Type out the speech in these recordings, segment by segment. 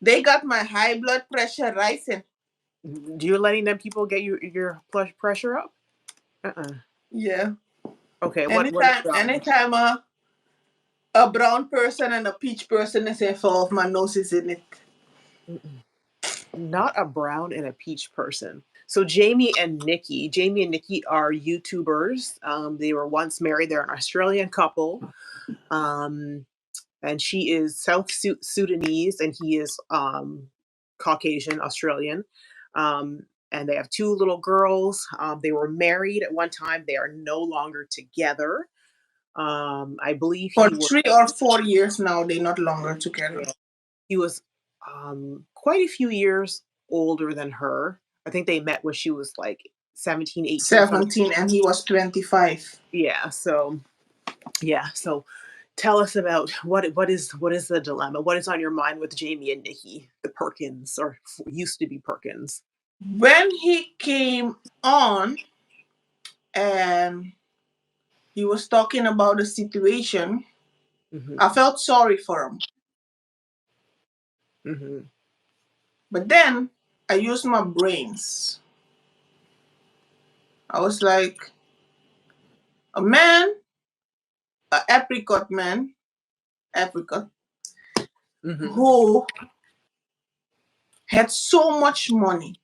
They got my high blood pressure rising. Do you letting them people get your blood pressure up? Yeah. Okay, what is Anytime a brown person and a peach person is involved, my nose is in it. Not a brown and a peach person. So Jamie and Nikki are YouTubers. They were once married. They're an Australian couple. Um, and she is South Sudanese and he is Caucasian Australian. And they have two little girls. They were married at one time. They are no longer together. I believe For 3 or 4 years now, they're not longer together. he was quite a few years older than her. I think they met when she was like 17, 18. 17, and he was 25. Yeah. So tell us about what is the dilemma? What is on your mind with Jamie and Nikki, the Perkins, or used to be Perkins? When he came on and he was talking about the situation, I felt sorry for him. But then I used my brains. I was like, a man, an apricot man, who had so much money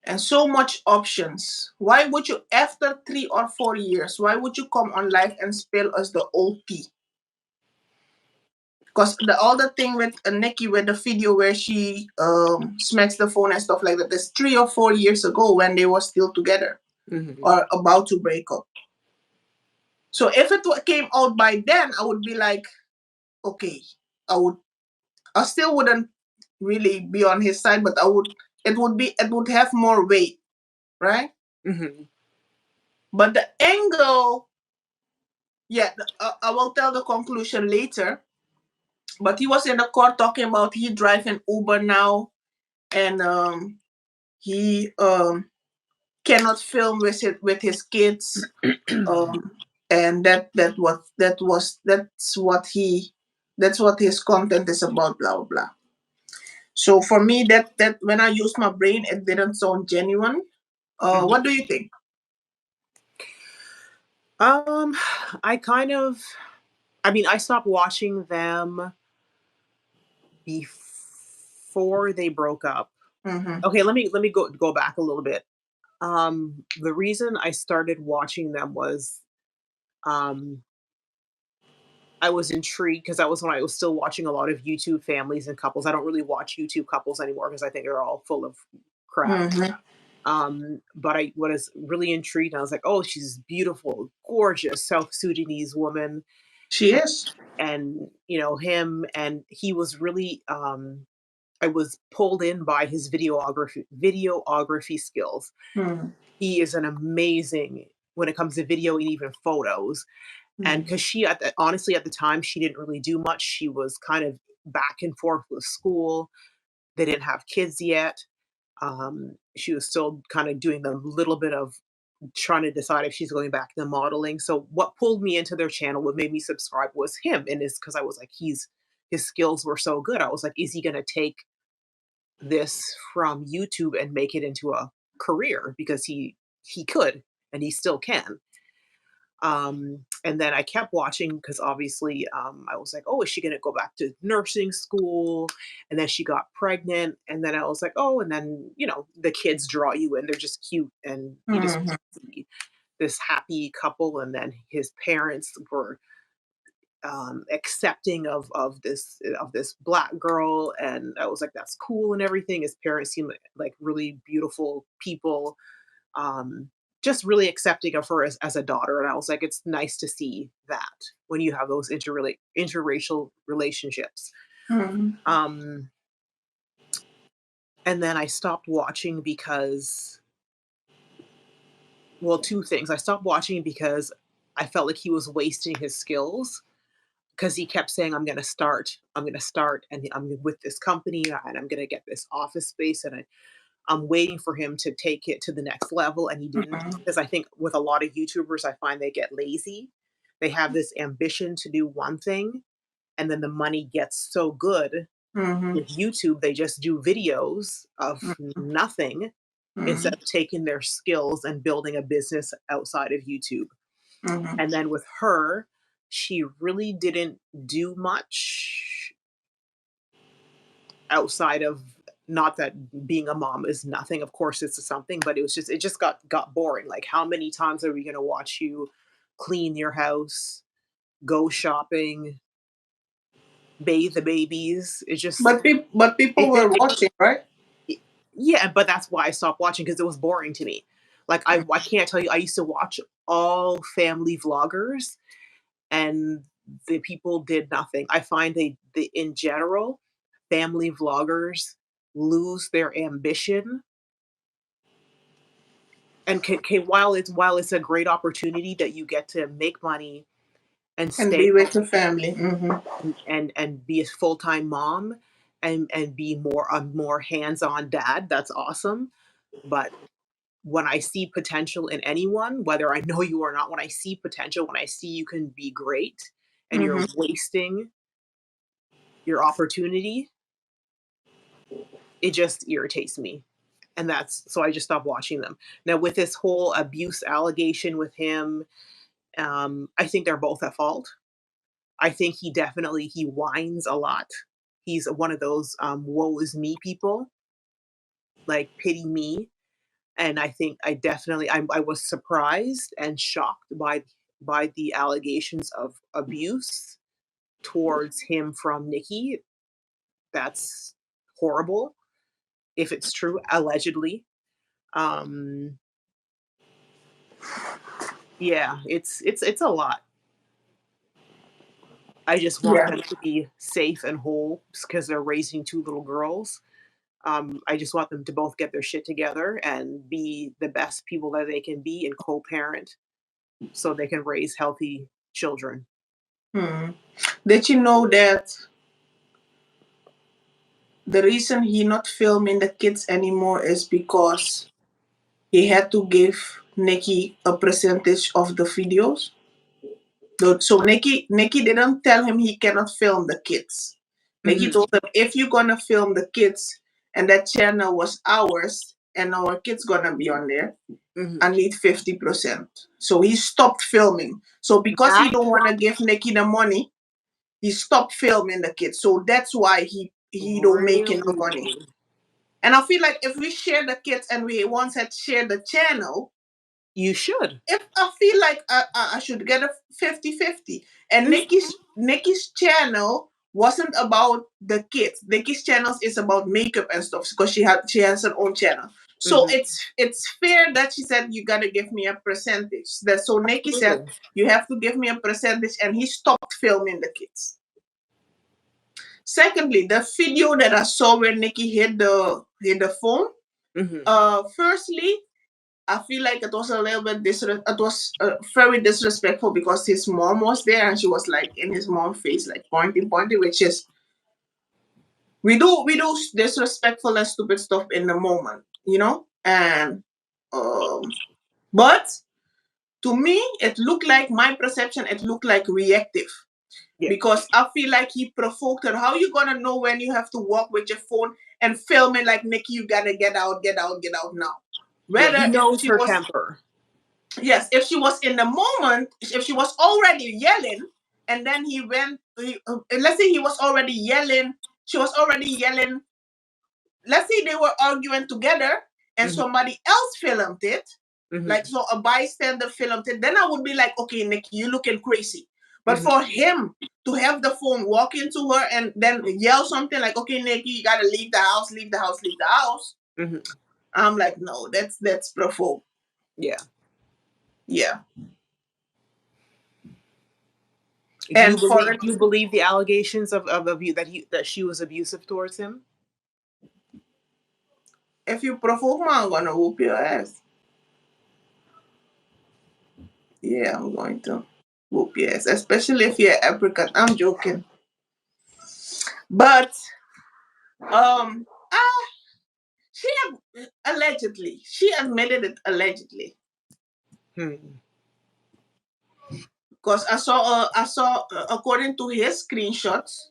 and so much options. Why would you, after 3 or 4 years, why would you come on live and spill us the old tea? Because the other thing with Nikki, with the video where she smacks the phone and stuff like that, that's 3 or 4 years ago when they were still together or about to break up. So if it came out by then, I would be like, okay, I still wouldn't really be on his side, but it would have more weight, right? But the angle, yeah, I will tell the conclusion later. But he was in the court talking about he driving Uber now, and he cannot film with his kids, and that's what his content is about, blah blah blah. So for me, that when I used my brain, it didn't sound genuine. What do you think? I stopped watching them before they broke up. Okay, let me go back a little bit. The reason I started watching them was I was intrigued because that was when I was still watching a lot of YouTube families and couples. I don't really watch YouTube couples anymore because I think they're all full of crap. But I was really intrigued. I was like, oh, she's beautiful, gorgeous South Sudanese woman. She is. And him, and he was really I was pulled in by his videography skills. He is an amazing when it comes to video and even photos. And because she honestly at the time she didn't really do much. She was kind of back and forth with school. They didn't have kids yet. She was still kind of doing the little bit of trying to decide if she's going back to modeling. So what pulled me into their channel, what made me subscribe was him. And it's because I was like, his skills were so good. I was like, is he going to take this from YouTube and make it into a career? Because he could, and he still can. And then I kept watching because obviously I was like, oh, is she going to go back to nursing school? And then she got pregnant. And then I was like, oh, and then, the kids draw you in. They're just cute. And you just see this happy couple. And then his parents were accepting of this black girl. And I was like, that's cool and everything. His parents seem like really beautiful people. Just really accepting of her as a daughter. And I was like, it's nice to see that when you have those interracial relationships. And then I stopped watching because, well, two things. I stopped watching because I felt like he was wasting his skills because he kept saying, I'm going to start, and I'm with this company, and I'm going to get this office space, and I'm waiting for him to take it to the next level, and he didn't. Because I think with a lot of YouTubers, I find they get lazy. They have this ambition to do one thing, and then the money gets so good with YouTube, they just do videos of nothing instead of taking their skills and building a business outside of YouTube. And then with her, she really didn't do much outside of, not that being a mom is nothing, of course it's something, but it just got boring. Like, how many times are we going to watch you clean your house, go shopping, bathe the babies? It just, but people were watching, right? yeah, but that's why I stopped watching, because it was boring to me. Like, I can't tell you, I used to watch all family vloggers, and the people did nothing. I find they in general, family vloggers lose their ambition. And while it's a great opportunity that you get to make money and And stay be with your family. and be a full-time mom and be a more hands-on dad, that's awesome. But when I see potential in anyone, whether I know you or not, when I see potential, when I see you can be great and you're wasting your opportunity, it just irritates me. And so I just stopped watching them. Now, with this whole abuse allegation with him, I think they're both at fault. I think he whines a lot. He's one of those woe is me people, like pity me. And I think I was surprised and shocked by the allegations of abuse towards him from Nikki. That's horrible if it's true, allegedly. Yeah, it's a lot. I just want Yeah. them to be safe and whole because they're raising two little girls. I just want them to both get their shit together and be the best people that they can be and co-parent so they can raise healthy children. Did you know that the reason he not filming the kids anymore is because he had to give Nikki a percentage of the videos? So Nikki didn't tell him he cannot film the kids. Nikki told him, if you're gonna film the kids and that channel was ours and our kids gonna be on there, I need 50%. So he stopped filming. So because he don't want to give Nikki the money, he stopped filming the kids. So that's why he don't make enough money. And I feel like if we share the kids and we once had shared the channel, you should. If I feel like I should get a 50-50. And Nikki's channel wasn't about the kids. Nikki's channel is about makeup and stuff because she has her own channel. So it's fair that she said you gotta give me a percentage. So Nikki said you have to give me a percentage, and he stopped filming the kids. Secondly, the video that I saw where Nikki hit the phone. Firstly, I feel like it was a little bit it was very disrespectful because his mom was there and she was like in his mom's face, like pointing, which is we do disrespectful and stupid stuff in the moment, and but to me it looked like my perception. It looked like reactive. Yeah. Because I feel like he provoked her. How you gonna know when you have to walk with your phone and film it like Nikki? You gotta get out now. Whether he knows her temper. Yes, if she was in the moment, if she was already yelling, and then let's say he was already yelling, she was already yelling. Let's say they were arguing together, and somebody else filmed it, like so a bystander filmed it. Then I would be like, okay, Nikki, you looking crazy. But for him to have the phone, walk into her, and then yell something like, okay, Nikki, you gotta leave the house, leave the house, leave the house. I'm like, no, that's provoke. Yeah. Yeah. And you believe the allegations of abuse that she was abusive towards him? If you provoke me, I'm gonna whoop your ass. Yeah, I'm going to whoop your ass, especially if you're African. I'm joking. But she allegedly, she admitted it allegedly. Because I saw according to his screenshots,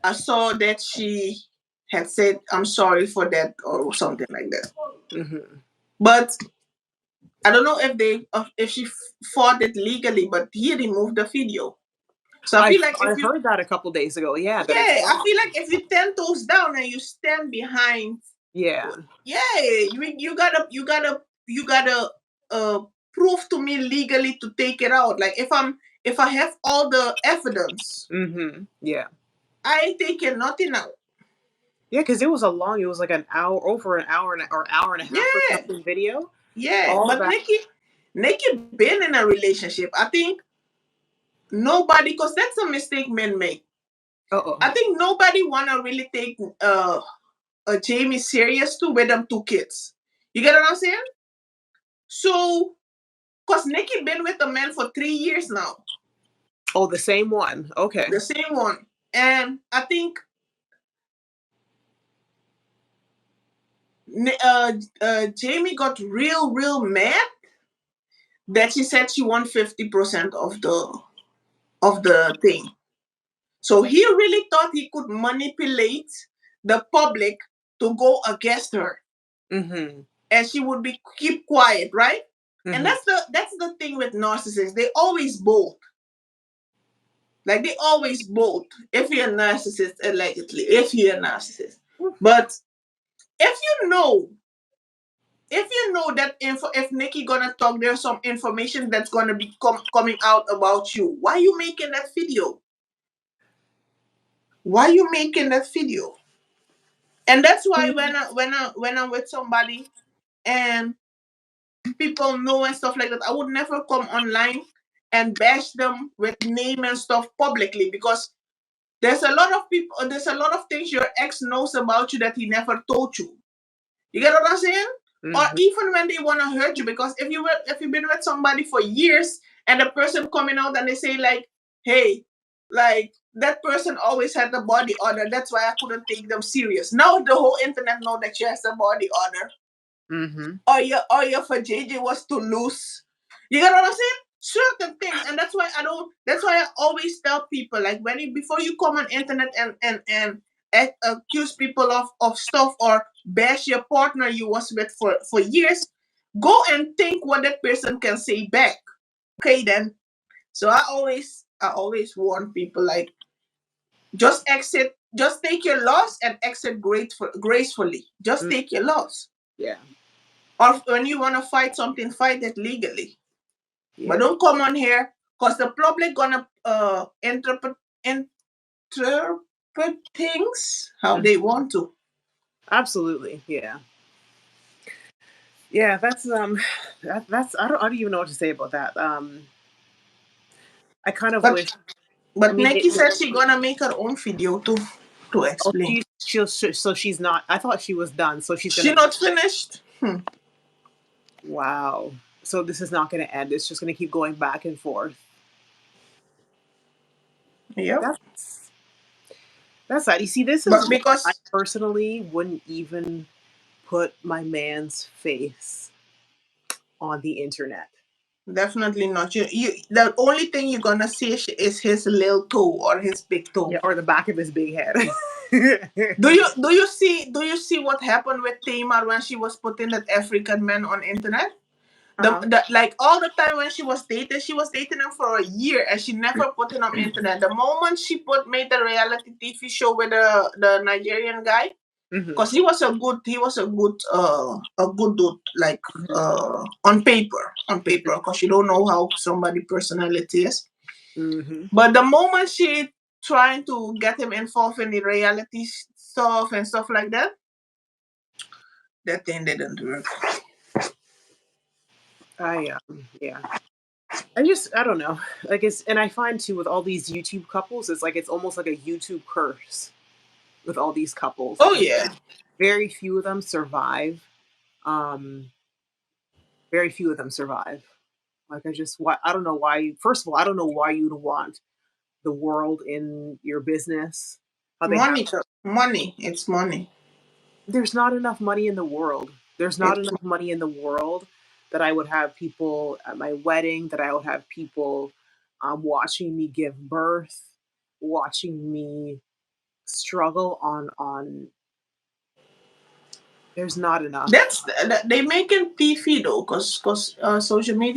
I saw that she had said, "I'm sorry for that" or something like that. Mm-hmm. But I don't know if she fought it legally, but he removed the video. So I feel like I heard that a couple days ago. Yeah, that it's I feel like if you 10 toes down and you stand behind, yeah, you gotta prove to me legally to take it out. Like if I have all the evidence, mm-hmm. Yeah, I ain't taking nothing out. yeah, because it was like an hour, over an hour or hour and a half or Yeah, something video. yeah. All But that. Nikki been in a relationship. I think nobody, because that's a mistake men make. Uh-oh. I think nobody wanna really take Jamie serious too with them 2 kids. You get what I'm saying? So, cause Nikki been with a man for 3 years now, Oh, the same one. Okay. the same one, and I think Jamie got real mad that she said she won 50% of the thing. So he really thought he could manipulate the public to go against her, Mm-hmm. and she would be keep quiet, right? Mm-hmm. And that's the thing with narcissists. They always bold. Like they always bold. If you're a narcissist, allegedly, if you're a narcissist, but if you know, that if Nikki gonna talk, there's some information that's gonna be coming out about you. Why you making that video? Why you making that video? And that's why when I'm with somebody and people know and stuff like that, I would never come online and bash them with name and stuff publicly, because there's a lot of people, there's a lot of things your ex knows about you that he never told you. You get what I'm saying? Mm-hmm. Or even when they want to hurt you, because if you've been with somebody for years and the person coming out and they say like, hey, like that person always had a body odor, that's why I couldn't take them serious. Now the whole internet know that she has a body odor. Mm-hmm. Or your for JJ was too loose. You get what I'm saying? Certain things, and that's why I always tell people, like, before you come on internet and accuse people of stuff or bash your partner you was with for years, go and think what that person can say back. Okay, then. So I always warn people, like, just take your loss and exit gracefully. Just take your loss. Yeah. Or when you want to fight something, fight it legally. Yeah. But don't come on here, because the public gonna interpret things how they want to. Absolutely. Yeah. Yeah, that's I don't even know what to say about that. I kind of wish. But Nikki said she's gonna make her own video to explain. So she's not. I thought she was done. So she's not finished. Wow. So this is not going to end. It's just going to keep going back and forth. Yep. That's sad. You see, this is because I personally wouldn't even put my man's face on the internet. Definitely not. You the only thing you're gonna see is his little toe or his big toe. Yeah, or the back of his big head. Do you see what happened with Tamar when she was putting that African man on internet? Like all the time when she was dating him for a year and she never put him on internet. The moment she made the reality TV show with the Nigerian guy, because he was a good dude, like on paper, because you don't know how somebody personality is. But the moment she trying to get him involved in the reality stuff and stuff like that, that thing didn't work. Yeah. I don't know. Like and I find too with all these YouTube couples, it's almost like a YouTube curse with all these couples. Oh yeah. Very few of them survive. Very few of them survive. Like I don't know why. First of all, I don't know why you'd want the world in your business. Money. It's money. There's not enough money in the world. There's not enough money in the world that I would have people at my wedding, that I would have people watching me give birth, watching me struggle on there's not enough. That's they make it beefy though, because social media